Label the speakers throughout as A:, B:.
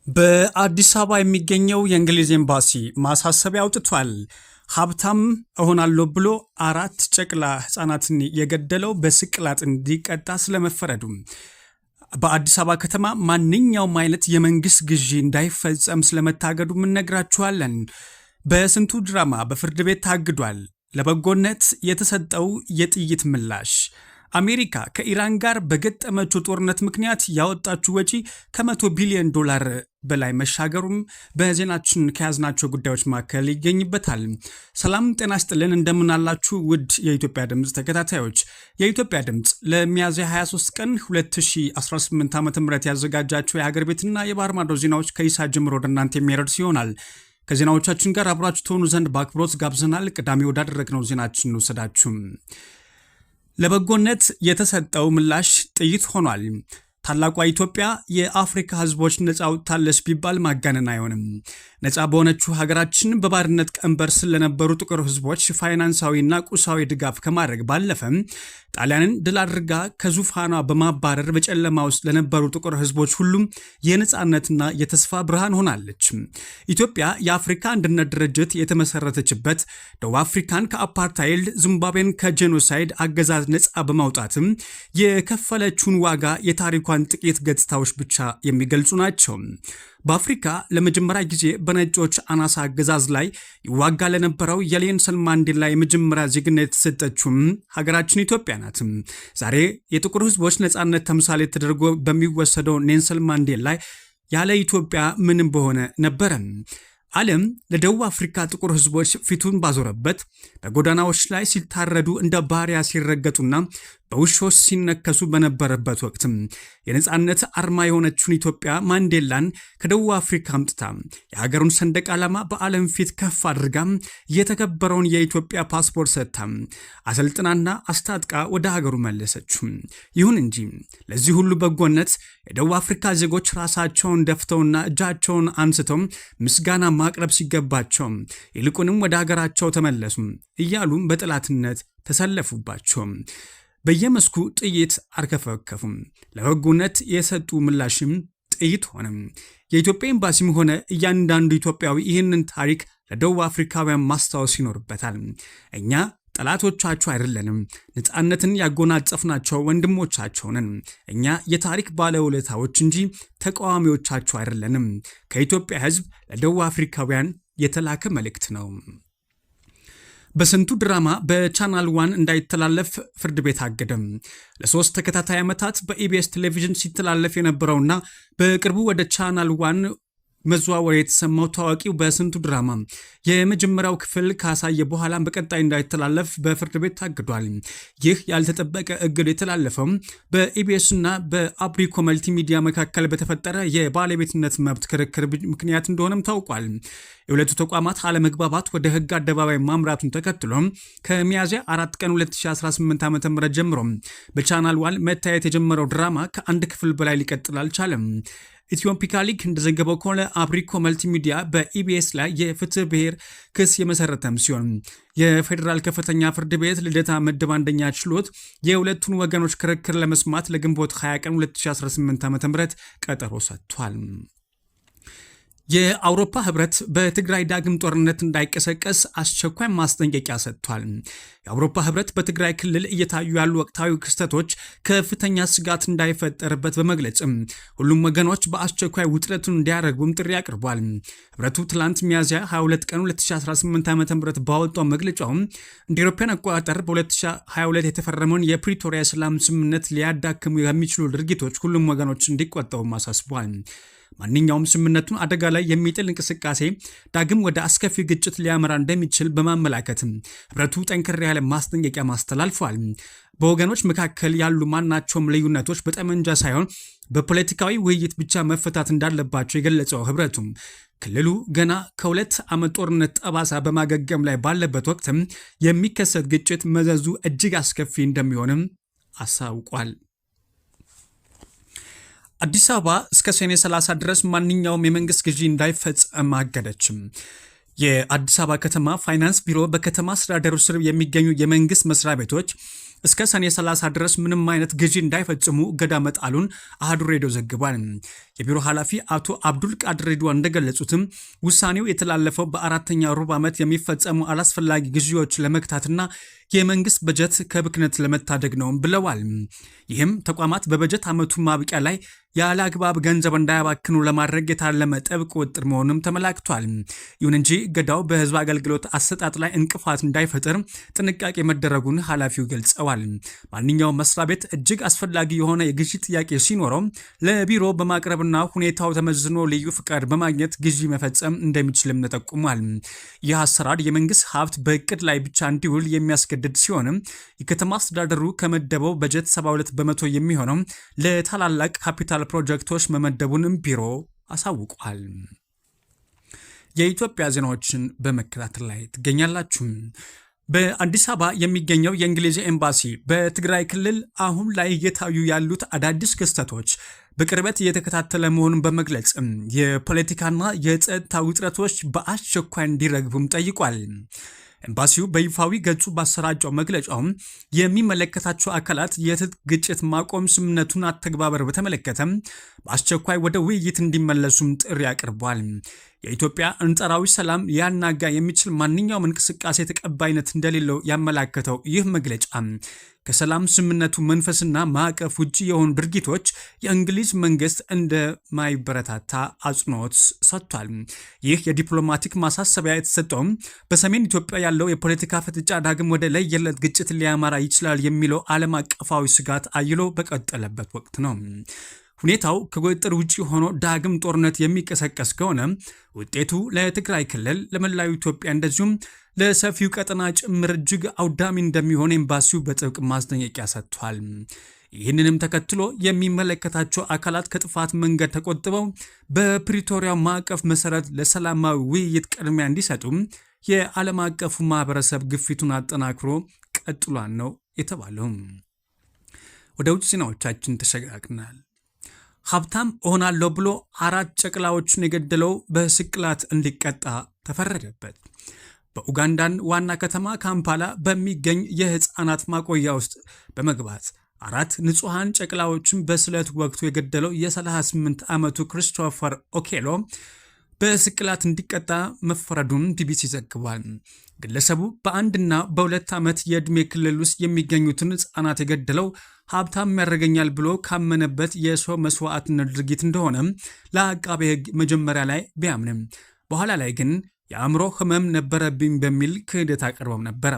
A: በአዲስ አበባ የሚገኘው የእንግሊዝ ኤምባሲ ማሳሰቢያ አውጥቷል። ሀብታም እሆናለሁ ብሎ 4 ጨቅላ ህፃናትን የገደለው በስቅላት እንዲቀጣ ስለመፈረዱ፣ በአዲስ አበባ ከተማ ማንኛውም አይነት የመንግስት ግዢ እንዳይፈጸም ስለመታገዱ እንነግራችኋለን። በስንቱ ድራማ በፍርድ ቤት ታግዷል። ለበጎነት የተሰጠው የጥይት ምላሽ፣ አሜሪካ ከኢራን ጋር በገጠመችው ጦርነት ምክንያት ያወጣችው ወጪ ከ100 ቢሊዮን ዶላር በላይ መሻገሩም በዜናችን ከያዝናቸው ጉዳዮች መካከል ይገኝበታል። ሰላም ጤና ይስጥልን፣ እንደምናላችሁ ውድ የኢትዮጵያ ድምፅ ተከታታዮች። የኢትዮጵያ ድምፅ ለሚያዝያ 23 ቀን 2018 ዓ.ም ያዘጋጃቸው የሀገር ቤትና የባህር ማዶ ዜናዎች ከይሳ ጀምሮ ወደ እናንተ የሚያደርስ ይሆናል። ከዜናዎቻችን ጋር አብራችሁ ትሆኑ ዘንድ በአክብሮት ጋብዘናል። ቅዳሜ ወዳደረግነው ዜናችን እንወሰዳችሁ። ለበጎነት የተሰጠው ምላሽ ጥይት ሆኗል። ታላቋ ኢትዮጵያ የአፍሪካ ህዝቦች ነፃ አውጥታለች ቢባል ማጋነን አይሆንም። ነፃ በሆነችው ሀገራችን በባርነት ቀንበር ስለነበሩ ጥቁር ህዝቦች ፋይናንሳዊና ቁሳዊ ድጋፍ ከማድረግ ባለፈ ጣሊያንን ድል አድርጋ ከዙፋኗ በማባረር በጨለማ ውስጥ ለነበሩ ጥቁር ህዝቦች ሁሉም የነፃነትና የተስፋ ብርሃን ሆናለች። ኢትዮጵያ የአፍሪካ አንድነት ድርጅት የተመሰረተችበት ደቡብ አፍሪካን ከአፓርታይድ፣ ዚምባብዌን ከጄኖሳይድ አገዛዝ ነፃ በማውጣትም የከፈለችውን ዋጋ የታሪኳን ጥቂት ገጽታዎች ብቻ የሚገልጹ ናቸው። በአፍሪካ ለመጀመሪያ ጊዜ በነጮች አናሳ አገዛዝ ላይ ይዋጋ ለነበረው የኔልሰን ማንዴላ የመጀመሪያ ዜግነት የተሰጠችውም ሀገራችን ኢትዮጵያ ናት። ዛሬ የጥቁር ህዝቦች ነፃነት ተምሳሌ ተደርጎ በሚወሰደው ኔልሰን ማንዴላ ያለ ኢትዮጵያ ምንም በሆነ ነበረ። ዓለም ለደቡብ አፍሪካ ጥቁር ህዝቦች ፊቱን ባዞረበት፣ በጎዳናዎች ላይ ሲታረዱ እንደ ባሪያ ሲረገጡና በውሾች ሲነከሱ በነበረበት ወቅት የነፃነት አርማ የሆነችውን ኢትዮጵያ ማንዴላን ከደቡብ አፍሪካ አምጥታ የሀገሩን ሰንደቅ ዓላማ በዓለም ፊት ከፍ አድርጋ የተከበረውን የኢትዮጵያ ፓስፖርት ሰጥታ አሰልጥናና አስታጥቃ ወደ ሀገሩ መለሰችው። ይሁን እንጂ ለዚህ ሁሉ በጎነት የደቡብ አፍሪካ ዜጎች ራሳቸውን ደፍተውና እጃቸውን አንስተው ምስጋና ማቅረብ ሲገባቸው ይልቁንም ወደ ሀገራቸው ተመለሱ እያሉ በጠላትነት ተሰለፉባቸው። በየመስኩ ጥይት አርከፈከፉም። ለበጎነት የሰጡ ምላሽም ጥይት ሆነ። የኢትዮጵያ ኤምባሲም ሆነ እያንዳንዱ ኢትዮጵያዊ ይህንን ታሪክ ለደቡብ አፍሪካውያን ማስታወስ ይኖርበታል። እኛ ጠላቶቻቸው አይደለንም፣ ነፃነትን ያጎናጸፍናቸው ወንድሞቻቸው ነን። እኛ የታሪክ ባለውለታዎች እንጂ ተቃዋሚዎቻቸው አይደለንም። ከኢትዮጵያ ሕዝብ ለደቡብ አፍሪካውያን የተላከ መልእክት ነው። በስንቱ ድራማ በቻናል 1 እንዳይተላለፍ ፍርድ ቤት አገደም። ለ3 ተከታታይ ዓመታት በኢቢኤስ ቴሌቪዥን ሲተላለፍ የነበረውና በቅርቡ ወደ ቻናል 1 መዘዋወር የተሰማው ታዋቂው በስንቱ ድራማ የመጀመሪያው ክፍል ካሳየ በኋላ በቀጣይ እንዳይተላለፍ በፍርድ ቤት ታግዷል። ይህ ያልተጠበቀ እግድ የተላለፈው በኢቢኤስ እና በአብሪኮ መልቲሚዲያ መካከል በተፈጠረ የባለቤትነት መብት ክርክር ምክንያት እንደሆነም ታውቋል። የሁለቱ ተቋማት አለመግባባት ወደ ህግ አደባባይ ማምራቱን ተከትሎ ከሚያዝያ 4 ቀን 2018 ዓ.ም ጀምሮ በቻናል 1 መታየት የጀመረው ድራማ ከአንድ ክፍል በላይ ሊቀጥል አልቻለም። ኢትዮፒካ ሊግ እንደዘገበው ከሆነ አብሪኮ መልቲሚዲያ በኢቢኤስ ላይ የፍትህ ብሔር ክስ የመሰረተም ሲሆን የፌዴራል ከፍተኛ ፍርድ ቤት ልደታ ምድብ አንደኛ ችሎት የሁለቱን ወገኖች ክርክር ለመስማት ለግንቦት 20 ቀን 2018 ዓ.ም ቀጠሮ ሰጥቷል። የአውሮፓ ህብረት በትግራይ ዳግም ጦርነት እንዳይቀሰቀስ አስቸኳይ ማስጠንቀቂያ ሰጥቷል። የአውሮፓ ህብረት በትግራይ ክልል እየታዩ ያሉ ወቅታዊ ክስተቶች ከፍተኛ ስጋት እንዳይፈጠርበት በመግለጽም ሁሉም ወገኖች በአስቸኳይ ውጥረቱን እንዲያረግቡም ጥሪ አቅርቧል። ህብረቱ ትላንት ሚያዝያ 22 ቀን 2018 ዓ.ም ባወጣው መግለጫውም እንደ አውሮፓውያን አቆጣጠር በ2022 የተፈረመውን የፕሪቶሪያ ሰላም ስምምነት ሊያዳክሙ የሚችሉ ድርጊቶች ሁሉም ወገኖች እንዲቆጠቡ አሳስቧል። ማንኛውም ስምምነቱን አደጋ ላይ የሚጥል እንቅስቃሴ ዳግም ወደ አስከፊ ግጭት ሊያመራ እንደሚችል በማመላከትም ህብረቱ ጠንከር ያለ ማስጠንቀቂያ ማስተላልፏል። በወገኖች መካከል ያሉ ማናቸውም ልዩነቶች በጠመንጃ ሳይሆን በፖለቲካዊ ውይይት ብቻ መፈታት እንዳለባቸው የገለጸው ህብረቱ ክልሉ ገና ከ2 ዓመት ጦርነት ጠባሳ በማገገም ላይ ባለበት ወቅትም የሚከሰት ግጭት መዘዙ እጅግ አስከፊ እንደሚሆንም አሳውቋል። አዲስ አበባ እስከ ሰኔ 30 ድረስ ማንኛውም የመንግስት ግዢ እንዳይፈጸም አገደችም። የአዲስ አበባ ከተማ ፋይናንስ ቢሮ በከተማ አስተዳደሩ ስር የሚገኙ የመንግስት መስሪያ ቤቶች እስከ ሰኔ 30 ድረስ ምንም አይነት ግዢ እንዳይፈጽሙ እገዳ መጣሉን አሃዱ ሬዲዮ ዘግቧል። የቢሮ ኃላፊ አቶ አብዱል ቃድር ሬድዋን እንደገለጹትም ውሳኔው የተላለፈው በአራተኛ ሩብ ዓመት የሚፈጸሙ አላስፈላጊ ግዢዎች ለመግታትና የመንግስት በጀት ከብክነት ለመታደግ ነው ብለዋል። ይህም ተቋማት በበጀት ዓመቱ ማብቂያ ላይ ያለ አግባብ ገንዘብ እንዳያባክኑ ለማድረግ የታለመ ጥብቅ ቁጥጥር መሆኑም ተመላክቷል። ይሁን እንጂ እገዳው በህዝብ አገልግሎት አሰጣጥ ላይ እንቅፋት እንዳይፈጥር ጥንቃቄ መደረጉን ኃላፊው ገልጸዋል። ማንኛውም መስሪያ ቤት እጅግ አስፈላጊ የሆነ የግዢ ጥያቄ ሲኖረው ለቢሮ በማቅረብና ሁኔታው ተመዝኖ ልዩ ፍቃድ በማግኘት ግዢ መፈጸም እንደሚችልም ተጠቁሟል። ይህ አሰራር የመንግስት ሀብት በእቅድ ላይ ብቻ እንዲውል የሚያስገድድ ሲሆንም የከተማ አስተዳደሩ ከመደበው በጀት 72 በመቶ የሚሆነው ለታላላቅ ካፒታል ፕሮጀክቶች መመደቡንም ቢሮ አሳውቋል። የኢትዮጵያ ዜናዎችን በመከታተል ላይ ትገኛላችሁ። በአዲስ አበባ የሚገኘው የእንግሊዝ ኤምባሲ በትግራይ ክልል አሁን ላይ እየታዩ ያሉት አዳዲስ ክስተቶች በቅርበት እየተከታተለ መሆኑን በመግለጽ የፖለቲካና የጸጥታ ውጥረቶች በአስቸኳይ እንዲረግቡም ጠይቋል። ኤምባሲው በይፋዊ ገጹ ባሰራጨው መግለጫውም የሚመለከታቸው አካላት የትጥቅ ግጭት ማቆም ስምምነቱን አተግባበር በተመለከተ በአስቸኳይ ወደ ውይይት እንዲመለሱም ጥሪ አቅርቧል። የኢትዮጵያ አንጻራዊ ሰላም ሊያናጋ የሚችል ማንኛውም እንቅስቃሴ ተቀባይነት እንደሌለው ያመላከተው ይህ መግለጫ ከሰላም ስምምነቱ መንፈስና ማዕቀፍ ውጭ የሆኑ ድርጊቶች የእንግሊዝ መንግስት እንደማይበረታታ አጽንኦት ሰጥቷል። ይህ የዲፕሎማቲክ ማሳሰቢያ የተሰጠውም በሰሜን ኢትዮጵያ ያለው የፖለቲካ ፍጥጫ ዳግም ወደ ለየለት ግጭት ሊያመራ ይችላል የሚለው ዓለም አቀፋዊ ስጋት አይሎ በቀጠለበት ወቅት ነው። ሁኔታው ከቁጥጥር ውጭ ሆኖ ዳግም ጦርነት የሚቀሰቀስ ከሆነ ውጤቱ ለትግራይ ክልል፣ ለመላው ኢትዮጵያ እንደዚሁም ለሰፊው ቀጠና ጭምር እጅግ አውዳሚ እንደሚሆን ኤምባሲው በጥብቅ ማስጠንቀቂያ ሰጥቷል። ይህንንም ተከትሎ የሚመለከታቸው አካላት ከጥፋት መንገድ ተቆጥበው በፕሪቶሪያው ማዕቀፍ መሰረት ለሰላማዊ ውይይት ቅድሚያ እንዲሰጡም የዓለም አቀፉ ማህበረሰብ ግፊቱን አጠናክሮ ቀጥሏል ነው የተባለው። ወደ ውጭ ዜናዎቻችን ተሸጋግረናል። ሀብታም እሆናለሁ ብሎ 4 ጨቅላዎችን የገደለው በስቅላት እንዲቀጣ ተፈረደበት። በኡጋንዳን ዋና ከተማ ካምፓላ በሚገኝ የህፃናት ማቆያ ውስጥ በመግባት 4 ንጹሐን ጨቅላዎችን በስለት ወቅቱ የገደለው የ38 ዓመቱ ክሪስቶፈር ኦኬሎ በስቅላት እንዲቀጣ መፈረዱን ቢቢሲ ዘግቧል። ግለሰቡ በ1 እና በ2 ዓመት የዕድሜ ክልል ውስጥ የሚገኙትን ህፃናት የገደለው ሀብታም ያደርገኛል ብሎ ካመነበት የሰው መስዋዕትነት ድርጊት እንደሆነ ለአቃቤ ህግ መጀመሪያ ላይ ቢያምንም በኋላ ላይ ግን የአእምሮ ህመም ነበረብኝ በሚል ክህደት አቅርበው ነበር።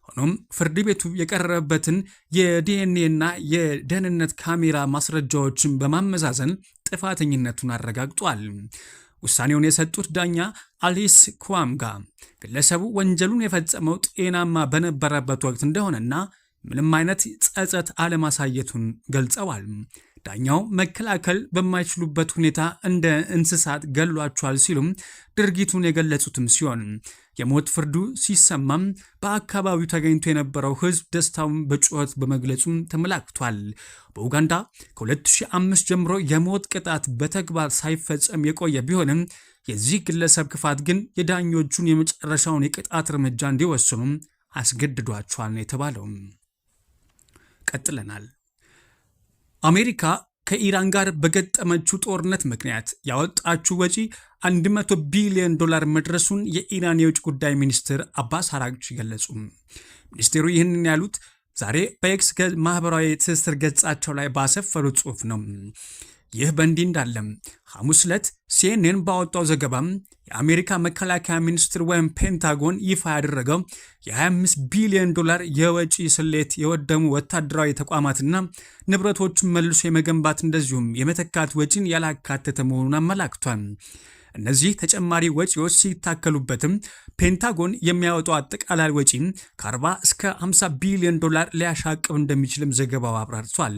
A: ሆኖም ፍርድ ቤቱ የቀረበበትን የዲኤንኤ እና የደህንነት ካሜራ ማስረጃዎችን በማመዛዘን ጥፋተኝነቱን አረጋግጧል። ውሳኔውን የሰጡት ዳኛ አሊስ ኩዋምጋ ግለሰቡ ወንጀሉን የፈጸመው ጤናማ በነበረበት ወቅት እንደሆነና ምንም አይነት ጸጸት አለማሳየቱን ገልጸዋል። ዳኛው መከላከል በማይችሉበት ሁኔታ እንደ እንስሳት ገሏቸዋል ሲሉም ድርጊቱን የገለጹትም ሲሆን የሞት ፍርዱ ሲሰማም በአካባቢው ተገኝቶ የነበረው ህዝብ ደስታውን በጩኸት በመግለጹም ተመላክቷል። በኡጋንዳ ከ2005 ጀምሮ የሞት ቅጣት በተግባር ሳይፈጸም የቆየ ቢሆንም የዚህ ግለሰብ ክፋት ግን የዳኞቹን የመጨረሻውን የቅጣት እርምጃ እንዲወስኑም አስገድዷቸዋል ነው የተባለው። ቀጥለናል። አሜሪካ ከኢራን ጋር በገጠመችው ጦርነት ምክንያት ያወጣችው ወጪ $100 ቢሊዮን መድረሱን የኢራን የውጭ ጉዳይ ሚኒስትር አባስ አራግቺ ገለጹ። ሚኒስቴሩ ይህንን ያሉት ዛሬ በኤክስ ማህበራዊ ትስስር ገጻቸው ላይ ባሰፈሩ ጽሑፍ ነው። ይህ በእንዲህ እንዳለም ሐሙስ ዕለት ሲኤንኤን ባወጣው ዘገባም የአሜሪካ መከላከያ ሚኒስቴር ወይም ፔንታጎን ይፋ ያደረገው የ$25 ቢሊዮን የወጪ ስሌት የወደሙ ወታደራዊ ተቋማትና ንብረቶችን መልሶ የመገንባት እንደዚሁም የመተካት ወጪን ያላካተተ መሆኑን አመላክቷል። እነዚህ ተጨማሪ ወጪዎች ሲታከሉበትም ፔንታጎን የሚያወጣው አጠቃላይ ወጪ ከ40 እስከ $50 ቢሊዮን ሊያሻቅብ እንደሚችልም ዘገባው አብራርቷል።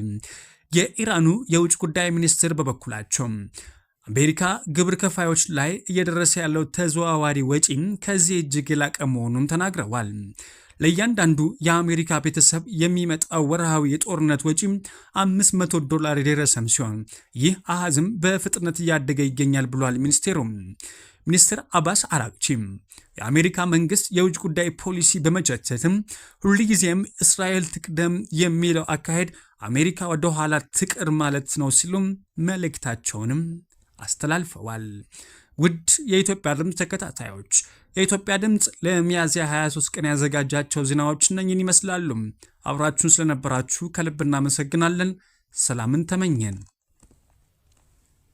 A: የኢራኑ የውጭ ጉዳይ ሚኒስትር በበኩላቸው አሜሪካ ግብር ከፋዮች ላይ እየደረሰ ያለው ተዘዋዋሪ ወጪ ከዚህ እጅግ የላቀ መሆኑን ተናግረዋል። ለእያንዳንዱ የአሜሪካ ቤተሰብ የሚመጣው ወርሃዊ የጦርነት ወጪ $500 የደረሰም ሲሆን ይህ አሃዝም በፍጥነት እያደገ ይገኛል ብሏል ሚኒስቴሩ። ሚኒስትር አባስ አራግቺ የአሜሪካ መንግስት የውጭ ጉዳይ ፖሊሲ በመቸቸትም ሁልጊዜም እስራኤል ትቅደም የሚለው አካሄድ አሜሪካ ወደ ኋላ ትቅር ማለት ነው ሲሉም መልእክታቸውንም አስተላልፈዋል። ውድ የኢትዮጵያ ድምፅ ተከታታዮች የኢትዮጵያ ድምፅ ለሚያዝያ 23 ቀን ያዘጋጃቸው ዜናዎች እነኝን ይመስላሉ። አብራችሁን ስለነበራችሁ ከልብ እናመሰግናለን። ሰላምን ተመኘን።